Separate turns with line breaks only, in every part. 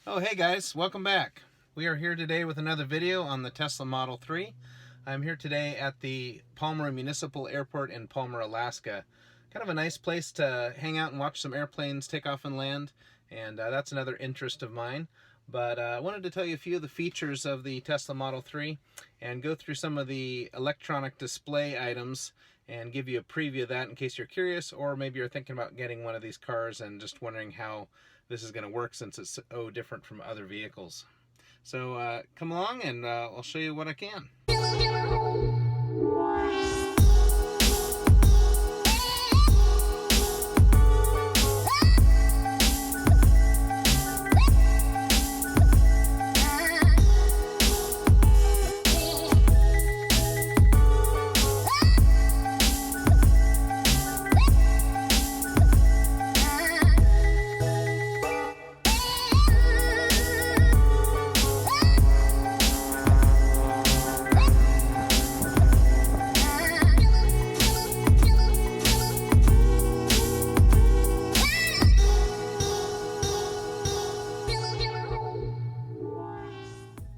Oh, hey guys, welcome back. We are here today with another video on the Tesla Model 3. I'm here today at the Palmer Municipal Airport in Palmer, Alaska. Kind of a nice place to hang out and watch some airplanes take off and land, and that's another interest of mine. But I wanted to tell you a few of the features of the Tesla Model 3 and go through some of the electronic display items and give you a preview of that in case you're curious, or maybe you're thinking about getting one of these cars and just wondering how this is going to work since it's so different from other vehicles. So come along and I'll show you what I can.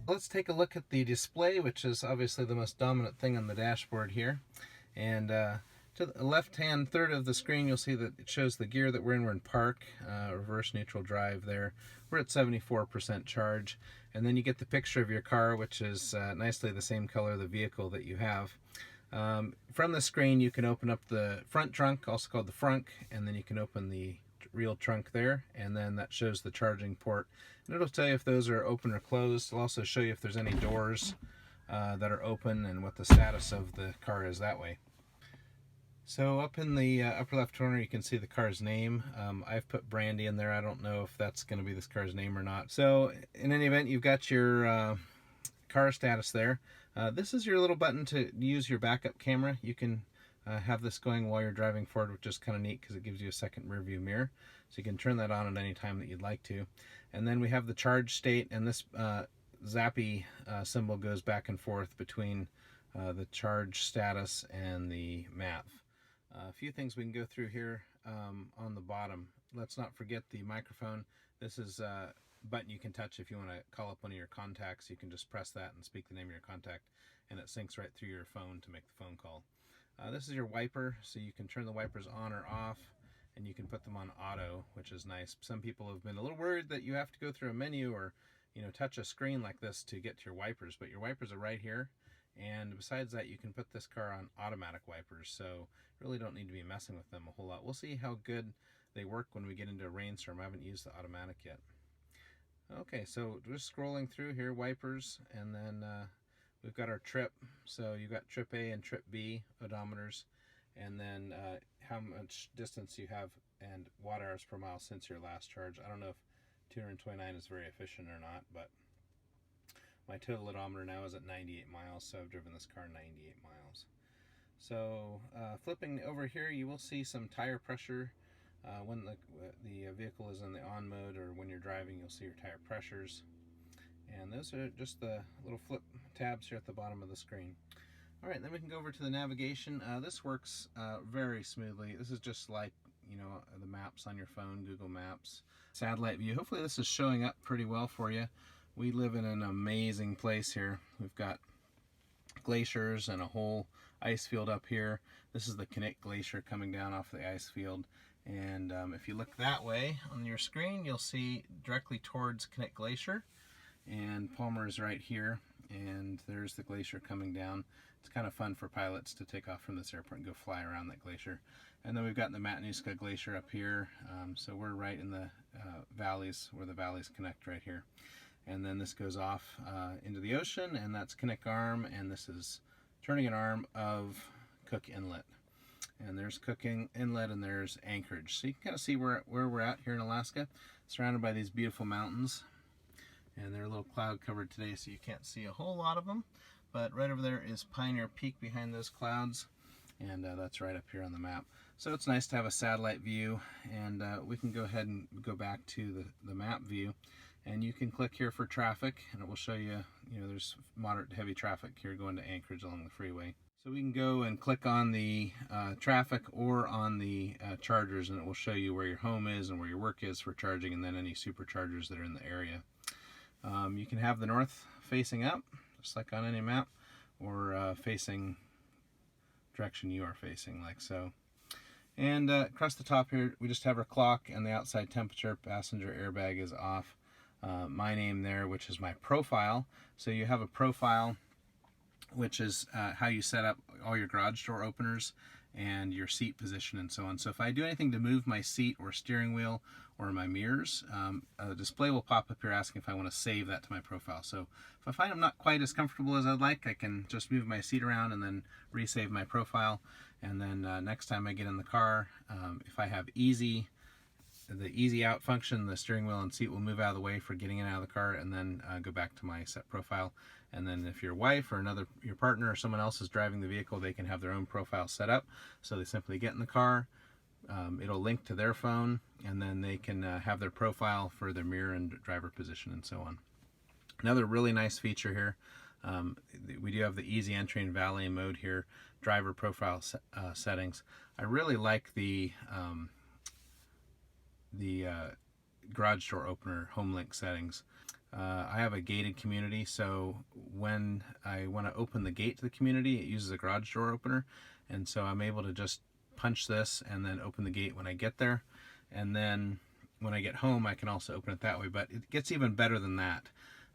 Let's take a look at the display, which is obviously the most dominant thing on the dashboard here. And to the left-hand third of the screen, you'll see that it shows the gear that we're in. We're in park, reverse neutral drive there. We're at 74% charge. And then you get the picture of your car, which is nicely the same color of the vehicle that you have. From the screen, you can open up the front trunk, also called the frunk, and then you can open the real trunk there, and then that shows the charging port, and it'll tell you if those are open or closed. It'll also show you if there's any doors that are open and what the status of the car is that way. So up in the upper left corner you can see the car's name. I've put Brandy in there. I don't know if that's going to be this car's name or not. So in any event, you've got your car status there. This is your little button to use your backup camera. You can have this going while you're driving forward, which is kind of neat because it gives you a second rear view mirror. So you can turn that on at any time that you'd like to. And then we have the charge state, and this zappy symbol goes back and forth between the charge status and the map. A few things we can go through here on the bottom. Let's not forget the microphone. This is a button you can touch if you want to call up one of your contacts. You can just press that and speak the name of your contact, and it syncs right through your phone to make the phone call. This is your wiper, so you can turn the wipers on or off, and you can put them on auto, which is nice. Some people have been a little worried that you have to go through a menu or touch a screen like this to get to your wipers, but your wipers are right here. And besides that, you can put this car on automatic wipers, so really don't need to be messing with them a whole lot. We'll see how good they work when we get into a rainstorm. I haven't used the automatic yet. Okay, so just scrolling through here, wipers, and then we've got our trip. So you've got trip A and trip B odometers, and then how much distance you have and watt hours per mile since your last charge. I don't know if 229 is very efficient or not, but my total odometer now is at 98 miles, so I've driven this car 98 miles. So flipping over here, you will see some tire pressure. When the vehicle is in the on mode, or when you're driving, you'll see your tire pressures. And those are just the little flip tabs here at the bottom of the screen. All right, then we can go over to the navigation. This works very smoothly. This is just like the maps on your phone, Google Maps. Satellite view. Hopefully this is showing up pretty well for you. We live in an amazing place here. We've got glaciers and a whole ice field up here. This is the Knik Glacier coming down off the ice field. And if you look that way on your screen, you'll see directly towards Knik Glacier. And Palmer is right here, and there's the glacier coming down. It's kind of fun for pilots to take off from this airport and go fly around that glacier. And then we've got the Matanuska Glacier up here, so we're right in the valleys, where the valleys connect right here. And then this goes off into the ocean, and that's Knik Arm, and this is turning an arm of Cook Inlet. And there's Cook Inlet, and there's Anchorage. So you can kind of see where we're at here in Alaska, surrounded by these beautiful mountains. And they're a little cloud covered today, so you can't see a whole lot of them. But right over there is Pioneer Peak behind those clouds, and that's right up here on the map. So it's nice to have a satellite view, and we can go ahead and go back to the map view. And you can click here for traffic, and it will show you, there's moderate to heavy traffic here going to Anchorage along the freeway. So we can go and click on the traffic or on the chargers, and it will show you where your home is and where your work is for charging, and then any superchargers that are in the area. You can have the north facing up, just like on any map, or facing direction you are facing, like so. And across the top here, we just have our clock and the outside temperature. Passenger airbag is off. My name there, which is my profile. So you have a profile, which is how you set up all your garage door openers and your seat position and so on. So if I do anything to move my seat or steering wheel or my mirrors, a display will pop up here asking if I want to save that to my profile. So if I find I'm not quite as comfortable as I'd like, I can just move my seat around and then resave my profile. And then next time I get in the car, if I have the easy out function, the steering wheel and seat will move out of the way for getting in and out of the car, and then go back to my set profile. And then if your wife or your partner or someone else is driving the vehicle, they can have their own profile set up. So they simply get in the car, it'll link to their phone, and then they can have their profile for their mirror and driver position and so on. Another really nice feature here, we do have the easy entry and valet mode here, driver profile settings. I really like the garage door opener home link settings. I have a gated community, so when I want to open the gate to the community, it uses a garage door opener, and so I'm able to just punch this and then open the gate when I get there, and then when I get home I can also open it that way. But it gets even better than that.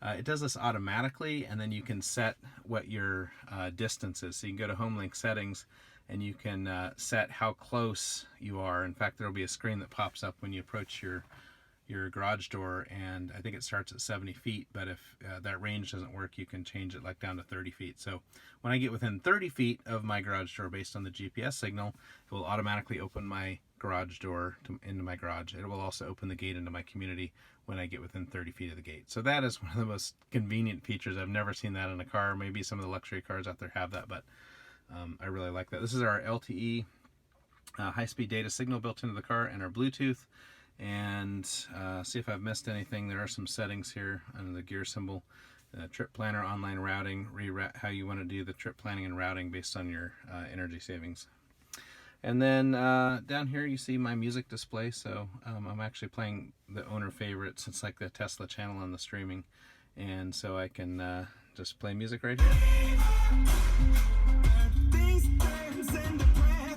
It does this automatically, and then you can set what your distance is. So you can go to home link settings and you can set how close you are. In fact, there will be a screen that pops up when you approach your garage door, and I think it starts at 70 feet, but if that range doesn't work, you can change it like down to 30 feet. So when I get within 30 feet of my garage door based on the GPS signal, it will automatically open my garage door into my garage. It will also open the gate into my community when I get within 30 feet of the gate. So that is one of the most convenient features. I've never seen that in a car. Maybe some of the luxury cars out there have that, but I really like that. This is our LTE high-speed data signal built into the car, and our Bluetooth. And see if I've missed anything. There are some settings here under the gear symbol. Trip planner, online routing, how you want to do the trip planning and routing based on your energy savings. And then down here you see my music display. So I'm actually playing the owner favorites. It's like the Tesla channel on the streaming. And so I can just play music right here.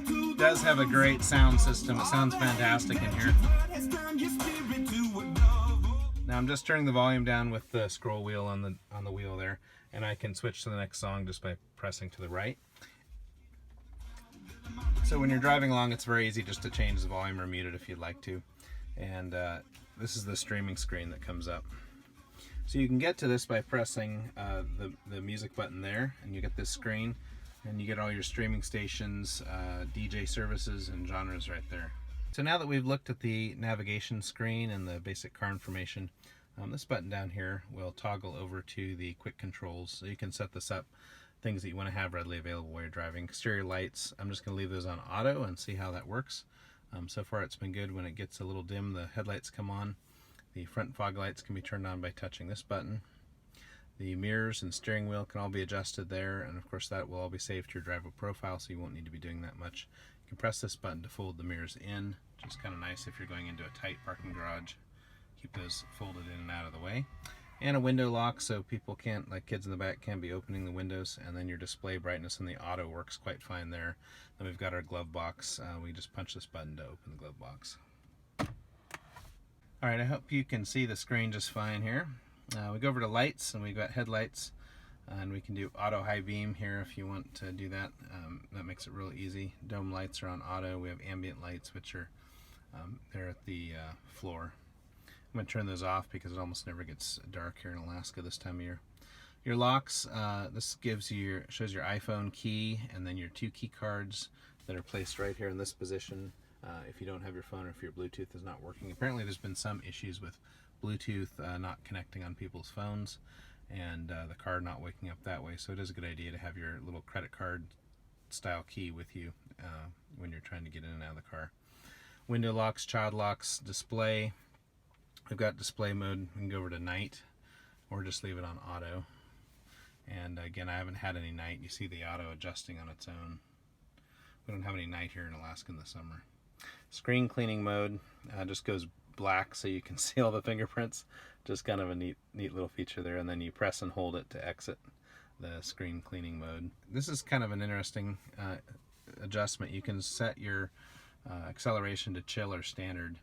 It does have a great sound system. It sounds fantastic in here. Now I'm just turning the volume down with the scroll wheel on the wheel there, and I can switch to the next song just by pressing to the right. So when you're driving along, it's very easy just to change the volume or mute it if you'd like to. And this is the streaming screen that comes up. So you can get to this by pressing the music button there, and you get this screen, and you get all your streaming stations, DJ services, and genres right there. So now that we've looked at the navigation screen and the basic car information, this button down here will toggle over to the quick controls. So you can set this up, things that you want to have readily available while you're driving. Exterior lights, I'm just going to leave those on auto and see how that works. So far it's been good. When it gets a little dim, the headlights come on. The front fog lights can be turned on by touching this button. The mirrors and steering wheel can all be adjusted there, and of course that will all be saved to your driver profile, so you won't need to be doing that much. You can press this button to fold the mirrors in, which is kind of nice if you're going into a tight parking garage. Keep those folded in and out of the way. And a window lock, so people can't, like kids in the back, can't be opening the windows. And then your display brightness in the auto works quite fine there. Then we've got our glove box. We just punch this button to open the glove box. Alright, I hope you can see the screen just fine here. We go over to lights, and we've got headlights, and we can do auto high beam here if you want to do that. That makes it real easy. Dome lights are on auto. We have ambient lights, which are they're at the floor. I'm going to turn those off because it almost never gets dark here in Alaska this time of year. Your locks, this shows your iPhone key and then your 2 key cards that are placed right here in this position. If you don't have your phone or if your Bluetooth is not working. Apparently there's been some issues with Bluetooth not connecting on people's phones, and the card not waking up that way, so it is a good idea to have your little credit card style key with you when you're trying to get in and out of the car. Window locks, child locks, display. We've got display mode. We can go over to night or just leave it on auto. And again, I haven't had any night. You see the auto adjusting on its own. We don't have any night here in Alaska in the summer. Screen cleaning mode just goes black so you can see all the fingerprints. Just kind of a neat little feature there. And then you press and hold it to exit the screen cleaning mode. This is kind of an interesting adjustment. You can set your acceleration to chill or standard.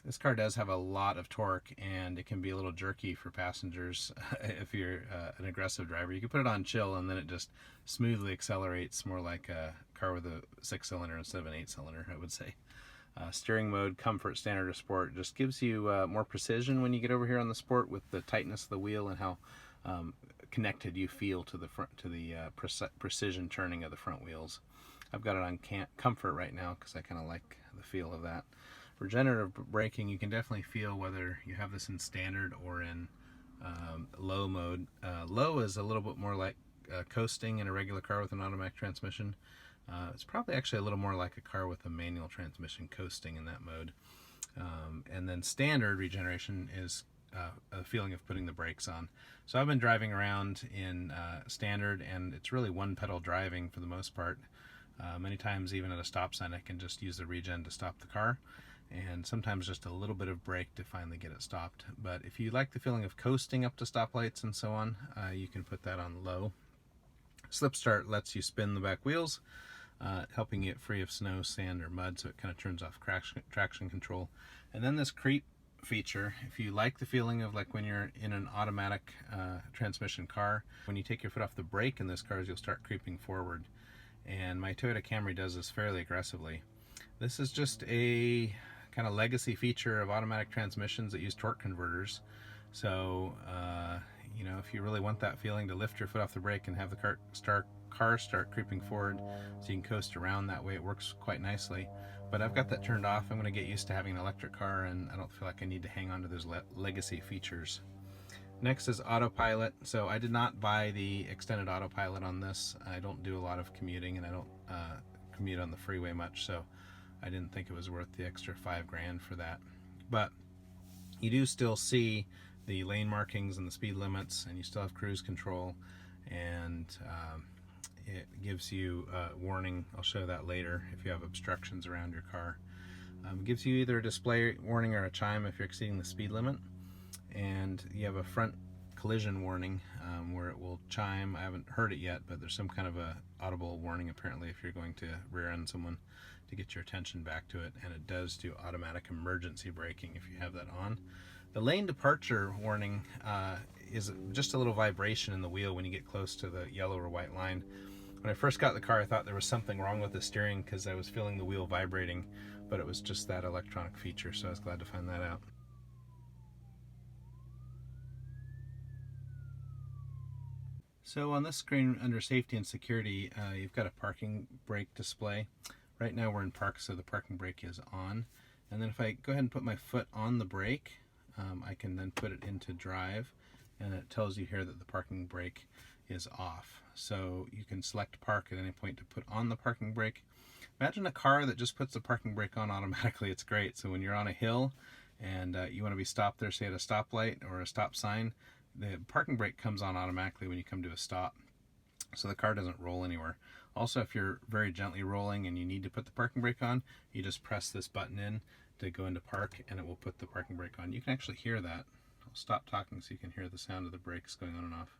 This car does have a lot of torque, and it can be a little jerky for passengers if you're an aggressive driver. You can put it on chill, and then it just smoothly accelerates, more like a car with a 6-cylinder instead of an 8-cylinder, I would say. Steering mode, comfort, standard, or sport just gives you more precision when you get over here on the sport with the tightness of the wheel and how connected you feel to the front, to the precision turning of the front wheels. I've got it on comfort right now because I kind of like the feel of that. Regenerative braking, you can definitely feel whether you have this in standard or in low mode. Low is a little bit more like coasting in a regular car with an automatic transmission. It's probably actually a little more like a car with a manual transmission, coasting in that mode. And then standard regeneration is a feeling of putting the brakes on. So I've been driving around in standard, and it's really one pedal driving for the most part. Many times even at a stop sign I can just use the regen to stop the car, and sometimes just a little bit of brake to finally get it stopped. But if you like the feeling of coasting up to stoplights and so on, you can put that on low. Slip start lets you spin the back wheels, helping you get free of snow, sand, or mud, so it kind of turns off traction control. And then this creep feature, if you like the feeling of like when you're in an automatic transmission car, when you take your foot off the brake in this car, you'll start creeping forward. And my Toyota Camry does this fairly aggressively. This is just a kind of legacy feature of automatic transmissions that use torque converters. So you know, if you really want that feeling to lift your foot off the brake and have the car start creeping forward so you can coast around that way, it works quite nicely. But I've got that turned off. I'm going to get used to having an electric car, and I don't feel like I need to hang on to those legacy features. Next is autopilot. So I did not buy the extended autopilot on this. I don't do a lot of commuting, and I don't commute on the freeway much, so I didn't think it was worth the extra $5,000 for that. But you do still see the lane markings and the speed limits, and you still have cruise control, and it gives you a warning. I'll show that later if you have obstructions around your car. It gives you either a display warning or a chime if you're exceeding the speed limit, and you have a front collision warning where it will chime. I haven't heard it yet, but there's some kind of a audible warning apparently if you're going to rear end someone, to get your attention back to it. And it does do automatic emergency braking if you have that on. The lane departure warning is just a little vibration in the wheel when you get close to the yellow or white line. When I first got the car, I thought there was something wrong with the steering because I was feeling the wheel vibrating, but it was just that electronic feature, so I was glad to find that out. So on this screen under safety and security, you've got a parking brake display. Right now we're in park, so the parking brake is on. And then if I go ahead and put my foot on the brake, I can then put it into drive, and it tells you here that the parking brake is off. So you can select park at any point to put on the parking brake. Imagine a car that just puts the parking brake on automatically. It's great. So when you're on a hill and you want to be stopped there, say at a stoplight or a stop sign, the parking brake comes on automatically when you come to a stop, so the car doesn't roll anywhere. Also, if you're very gently rolling and you need to put the parking brake on, you just press this button in to go into park, and it will put the parking brake on. You can actually hear that. I'll stop talking so you can hear the sound of the brakes going on and off.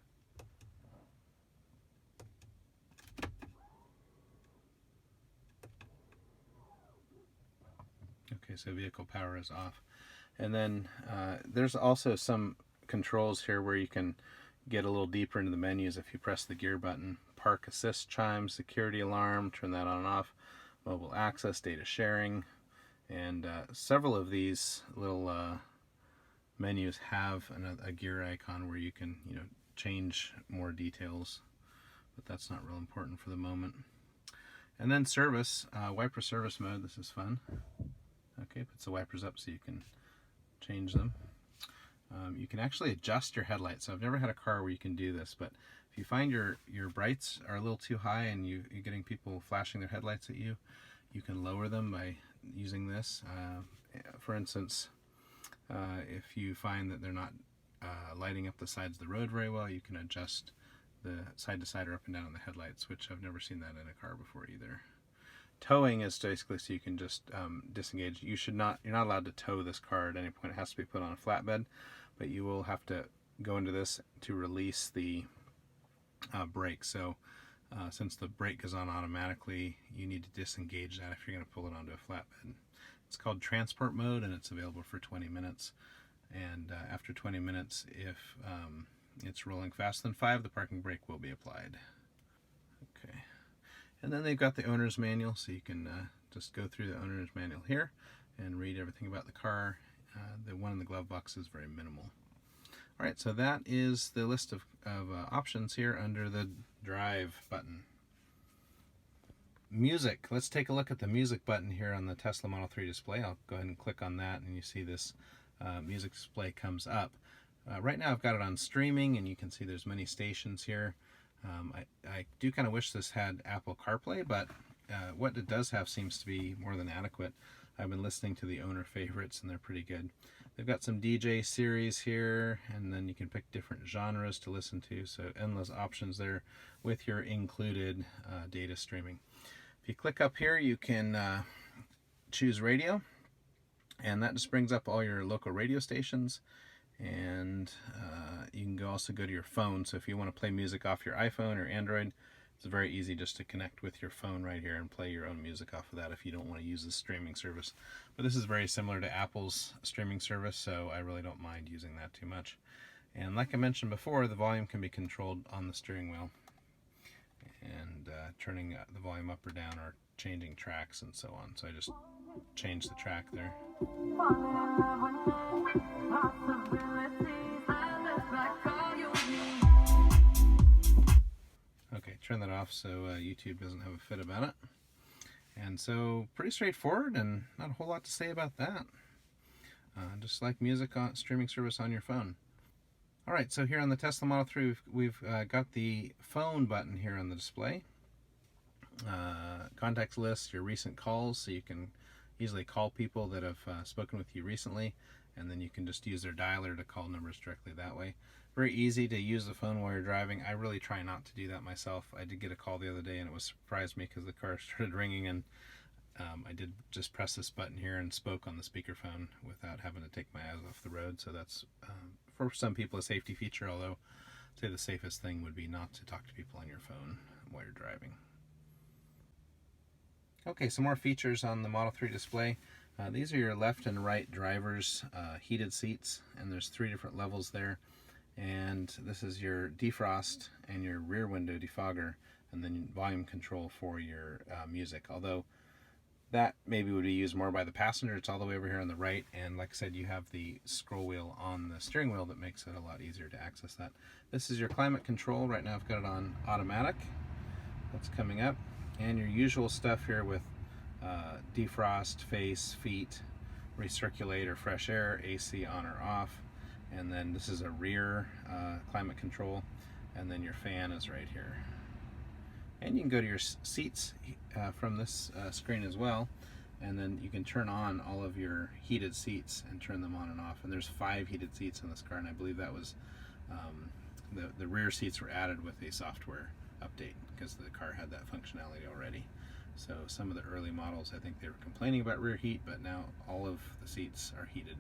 Okay, so vehicle power is off. And then there's also some controls here where you can get a little deeper into the menus if you press the gear button. Park assist, chime, security alarm, turn that on and off, mobile access, data sharing, and several of these little menus have a gear icon where you can, change more details, but that's not real important for the moment. And then service, wiper service mode. This is fun. Okay, puts the wipers up so you can change them. You can actually adjust your headlights. So I've never had a car where you can do this, but if you find your brights are a little too high and you're getting people flashing their headlights at you, you can lower them by using this. For instance, if you find that they're not lighting up the sides of the road very well, you can adjust the side to side or up and down on the headlights, which I've never seen that in a car before either. Towing is basically so you can just disengage. You're not allowed to tow this car at any point. It has to be put on a flatbed, but you will have to go into this to release the brake. So since the brake is on automatically, you need to disengage that if you're going to pull it onto a flatbed. It's called transport mode, and it's available for 20 minutes. And after 20 minutes, if it's rolling faster than 5, the parking brake will be applied. Okay. And then they've got the owner's manual, so you can just go through the owner's manual here and read everything about the car. The one in the glove box is very minimal. All right, so that is the list of options here under the Drive button. Music. Let's take a look at the music button here on the Tesla Model 3 display. I'll go ahead and click on that, and you see this music display comes up. Right now I've got it on streaming, and you can see there's many stations here. I do kind of wish this had Apple CarPlay, but what it does have seems to be more than adequate. I've been listening to the owner favorites, and they're pretty good. They've got some DJ series here, and then you can pick different genres to listen to, so endless options there with your included data streaming. If you click up here, you can choose radio, and that just brings up all your local radio stations. And you can also go to your phone. So if you want to play music off your iPhone or Android, it's very easy just to connect with your phone right here and play your own music off of that if you don't want to use the streaming service. But this is very similar to Apple's streaming service, so I really don't mind using that too much. And like I mentioned before, the volume can be controlled on the steering wheel, and turning the volume up or down, or changing tracks and so on. So I just changed the track there. Okay, turn that off so YouTube doesn't have a fit about it. And so pretty straightforward, and not a whole lot to say about that. Just like music on streaming service on your phone. All right, so here on the Tesla Model 3, we've got the phone button here on the display. Contacts list, your recent calls, so you can easily call people that have spoken with you recently, and then you can just use their dialer to call numbers directly that way. Very easy to use the phone while you're driving. I really try not to do that myself. I did get a call the other day, and it surprised me because the car started ringing, and I did just press this button here and spoke on the speakerphone without having to take my eyes off the road. So that's for some people a safety feature, although I'd say the safest thing would be not to talk to people on your phone while you're driving. Okay, some more features on the Model 3 display. These are your left and right drivers' heated seats, and there's 3 different levels there. And this is your defrost and your rear window defogger, and then volume control for your music. Although that maybe would be used more by the passenger. It's all the way over here on the right, and like I said, you have the scroll wheel on the steering wheel that makes it a lot easier to access that. This is your climate control. Right now I've got it on automatic. That's coming up. And your usual stuff here with defrost, face, feet, recirculate or fresh air, AC on or off. And then this is a rear climate control, and then your fan is right here. And you can go to your seats from this screen as well, and then you can turn on all of your heated seats and turn them on and off. And there's 5 heated seats in this car, and I believe that was the rear seats were added with a software update because the car had that functionality already. So some of the early models, I think they were complaining about rear heat, but now all of the seats are heated,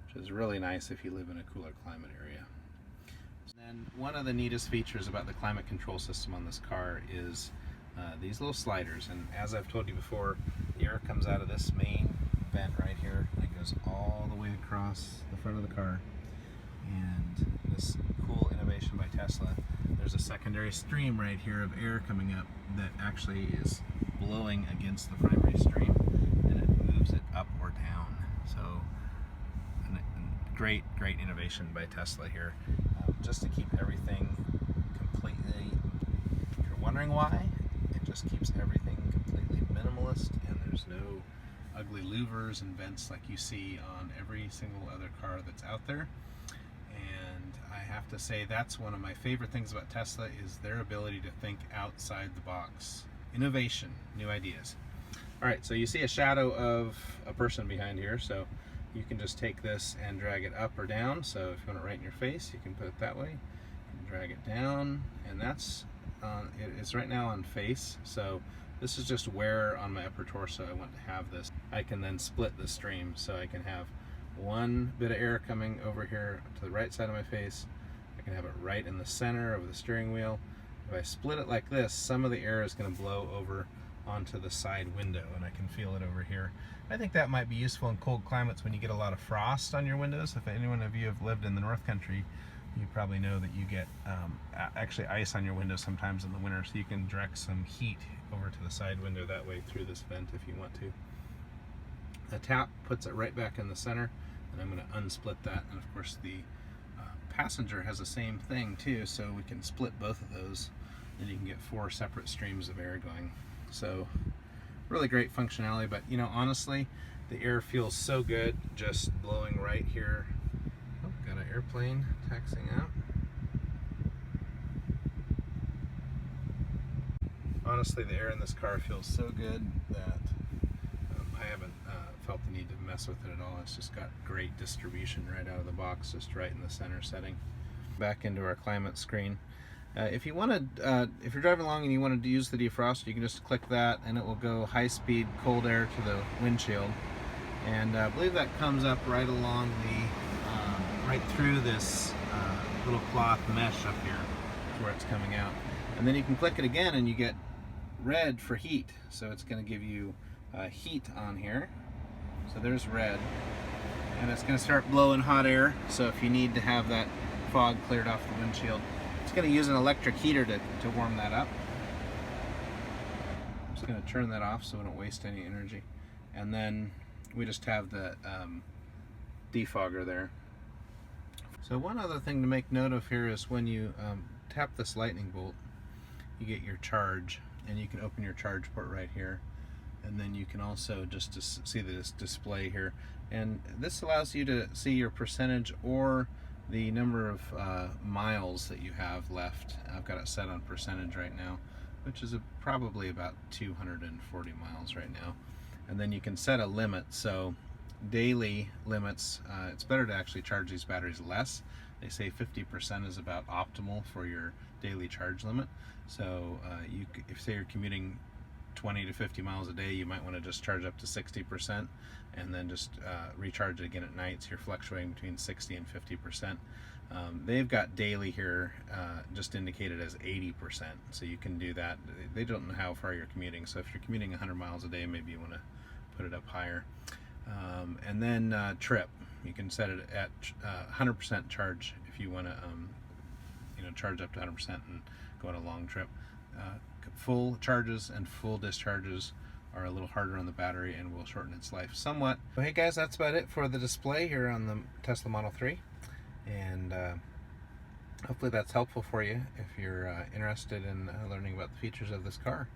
which is really nice if you live in a cooler climate area. And one of the neatest features about the climate control system on this car is these little sliders. And as I've told you before, the air comes out of this main vent right here, and it goes all the way across the front of the car. And this cool innovation by Tesla, there's a secondary stream right here of air coming up that actually is blowing against the primary stream, and it moves it up or down. So great innovation by Tesla here, just to keep everything completely, if you're wondering why, it just keeps everything completely minimalist, and there's no ugly louvers and vents like you see on every single other car that's out there. And I have to say that's one of my favorite things about Tesla, is their ability to think outside the box. Innovation, new ideas. Alright, so you see a shadow of a person behind here, so you can just take this and drag it up or down. So if you want it right in your face, you can put it that way and drag it down, and that's it's right now on face. So This is just where on my upper torso I want to have this. I can then split the stream, so I can have one bit of air coming over here to the right side of my face. I can have it right in the center of the steering wheel. If I split it like this, some of the air is going to blow over onto the side window, and I can feel it over here. I think that might be useful in cold climates when you get a lot of frost on your windows. If anyone of you have lived in the North Country, you probably know that you get actually ice on your windows sometimes in the winter, so you can direct some heat over to the side window that way through this vent if you want to. The tap puts it right back in the center, and I'm going to unsplit that. And of course the passenger has the same thing too, so we can split both of those, and you can get 4 separate streams of air going. So really great functionality, but you know, honestly, the air feels so good just blowing right here. Oh, got an airplane taxiing out. Honestly, the air in this car feels so good that I haven't felt the need to mess with it at all. It's just got great distribution right out of the box, just right in the center setting. Back into our climate screen. If you want to, if you're driving along and you want to use the defroster, you can just click that and it will go high-speed cold air to the windshield. And I believe that comes up right along the, right through this little cloth mesh up here where it's coming out. And then you can click it again and you get red for heat. So it's going to give you heat on here. So there's red. And it's going to start blowing hot air. So if you need to have that fog cleared off the windshield, it's going to use an electric heater to warm that up. I'm just going to turn that off so we don't waste any energy. And then we just have the defogger there. So one other thing to make note of here is when you tap this lightning bolt, you get your charge, and you can open your charge port right here. And then you can also just see this display here. And this allows you to see your percentage or the number of miles that you have left. I've got it set on percentage right now, which is probably about 240 miles right now. And then you can set a limit. So daily limits, it's better to actually charge these batteries less. They say 50% is about optimal for your daily charge limit. So if say you're commuting 20 to 50 miles a day, you might want to just charge up to 60% and then just recharge it again at night, so you're fluctuating between 60 and 50%. They've got daily here just indicated as 80%, so you can do that. They don't know how far you're commuting, so if you're commuting 100 miles a day, maybe you want to put it up higher. And then trip, you can set it at 100% charge if you want to charge up to 100% and go on a long trip. Full charges and full discharges are a little harder on the battery and will shorten its life somewhat. So hey guys, that's about it for the display here on the Tesla Model 3, and hopefully that's helpful for you if you're interested in learning about the features of this car.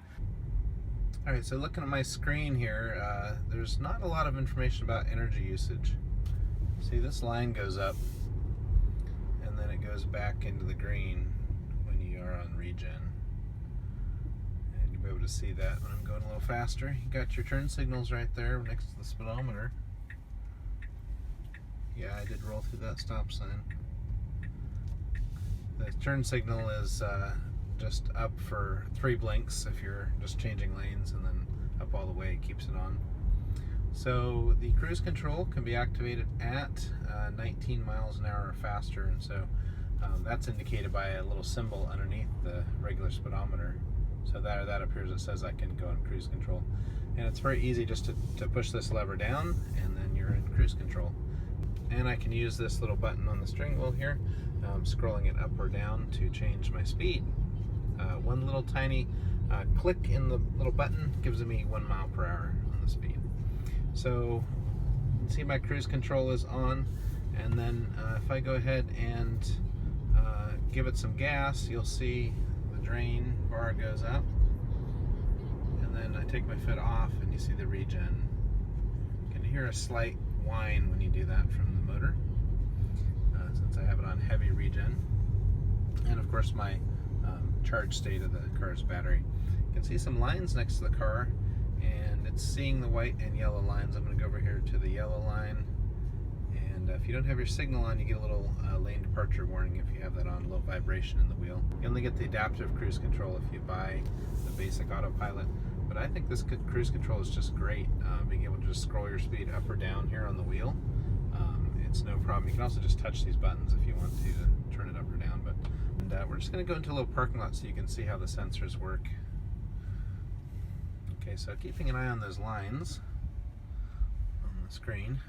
Alright, so looking at my screen here, there's not a lot of information about energy usage. See, this line goes up and then it goes back into the green when you are on regen. Be able to see that when I'm going a little faster. You got your turn signals right there next to the speedometer. Yeah, I did roll through that stop sign. The turn signal is just up for 3 blinks if you're just changing lanes, and then up all the way, it keeps it on. So the cruise control can be activated at 19 miles an hour or faster, and so that's indicated by a little symbol underneath the regular speedometer. So that appears, it says I can go in cruise control. And it's very easy just to push this lever down, and then you're in cruise control. And I can use this little button on the steering wheel here, scrolling it up or down to change my speed. One little tiny click in the little button gives me 1 mile per hour on the speed. So you can see my cruise control is on, and then if I go ahead and give it some gas, you'll see drain bar goes up, and then I take my foot off and you see the regen. You can hear a slight whine when you do that from the motor, since I have it on heavy regen. And of course my charge state of the car's battery. You can see some lines next to the car, and it's seeing the white and yellow lines. I'm going to go over here to the yellow line, and if you don't have your signal on, you get a little lane departure warning if you have that on, low vibration in the wheel. You only get the adaptive cruise control if you buy the basic autopilot, But I think this cruise control is just great. Being able to just scroll your speed up or down here on the wheel. It's no problem. You can also just touch these buttons if you want to turn it up or down. And we're just going to go into a little parking lot so you can see how the sensors work. Okay, so keeping an eye on those lines on the screen.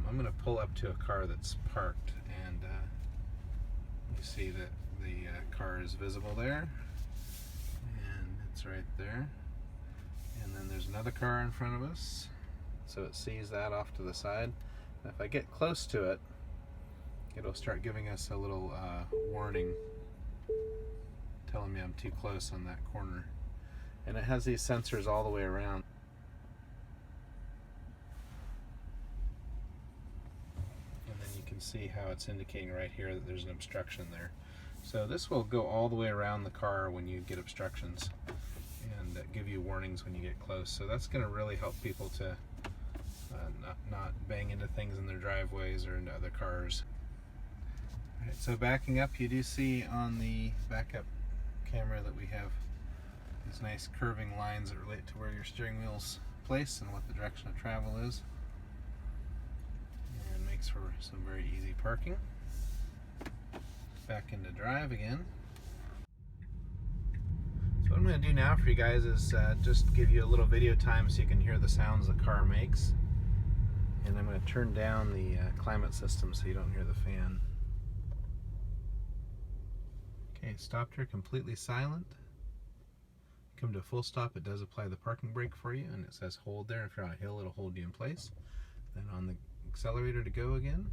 I'm going to pull up to a car that's parked, and you see that the car is visible there, and it's right there. And then there's another car in front of us, so it sees that off to the side. And if I get close to it, it'll start giving us a little warning telling me I'm too close on that corner. And it has these sensors all the way around. And then you can see how it's indicating right here that there's an obstruction there. So this will go all the way around the car when you get obstructions, and give you warnings when you get close. So that's going to really help people to not bang into things in their driveways or into other cars. All right, so backing up, you do see on the backup camera that we have these nice curving lines that relate to where your steering wheel's placed and what the direction of travel is. And makes for some very easy parking. Back into drive again. So what I'm going to do now for you guys is just give you a little video time so you can hear the sounds the car makes. And I'm going to turn down the climate system so you don't hear the fan. Okay, it stopped here completely silent. Come to a full stop, it does apply the parking brake for you, and it says hold there. If you're on a hill, it'll hold you in place. Then on the accelerator to go again.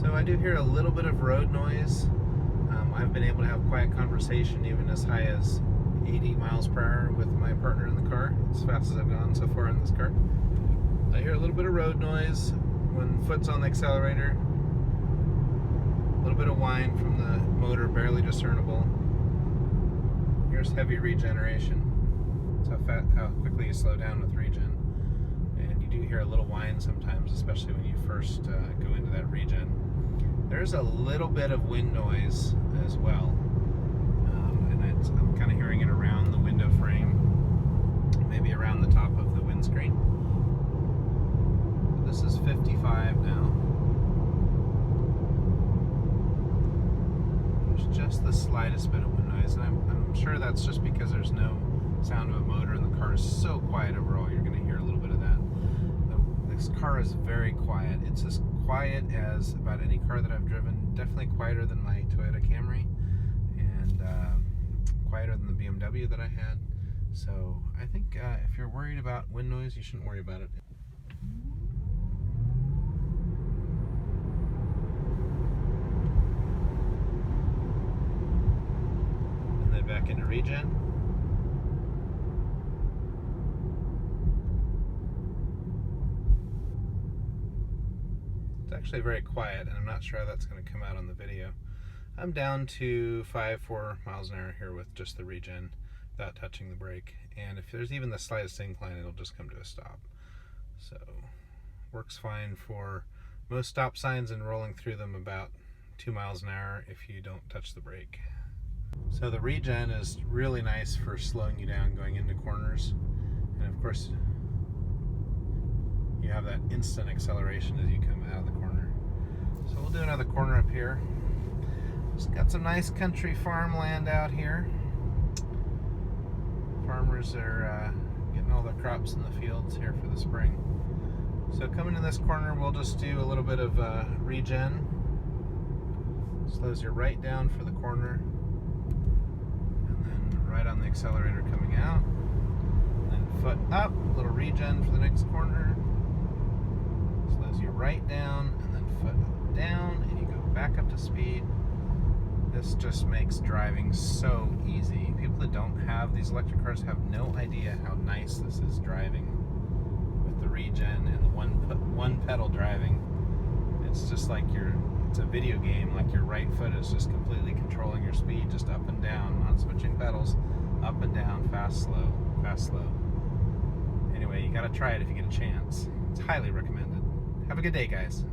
So I do hear a little bit of road noise. I've been able to have quiet conversation even as high as 80 miles per hour with my partner in the car, as fast as I've gone so far in this car. I hear a little bit of road noise when foot's on the accelerator. A little bit of whine from the motor, barely discernible. Here's heavy regeneration. That's how quickly you slow down with regen. And you do hear a little whine sometimes, especially when you first go into that regen. There's a little bit of wind noise as well. I'm kind of hearing it around the window frame, maybe around the top of the windscreen. This is 55 now. There's just the slightest bit of wind noise, and I'm sure that's just because there's no sound of a motor and the car is so quiet overall, you're going to hear a little bit of that. This car is very quiet. It's as quiet as about any car that I've driven, definitely quieter than my Toyota Camry, and quieter than the BMW that I had. So I think if you're worried about wind noise, you shouldn't worry about it. And then back into regen. It's actually very quiet, and I'm not sure how that's going to come out on the video. I'm down to 4 miles an hour here with just the regen without touching the brake. And if there's even the slightest incline, it'll just come to a stop. So, works fine for most stop signs and rolling through them about 2 miles an hour if you don't touch the brake. So the regen is really nice for slowing you down going into corners. And of course, you have that instant acceleration as you come out of the corner. So we'll do another corner up here. Just got some nice country farmland out here. Farmers are getting all their crops in the fields here for the spring. So coming to this corner, we'll just do a little bit of regen. Slows you right down for the corner. And then right on the accelerator coming out. And then foot up, a little regen for the next corner. Slows you right down, and then foot down, and you go back up to speed. This just makes driving so easy. People that don't have these electric cars have no idea how nice this is driving with the regen and the one pedal driving. It's just like it's a video game, like your right foot is just completely controlling your speed, just up and down, not switching pedals, up and down, fast, slow. fast slow. Anyway, you gotta try it if you get a chance. It's highly recommended. Have a good day, guys.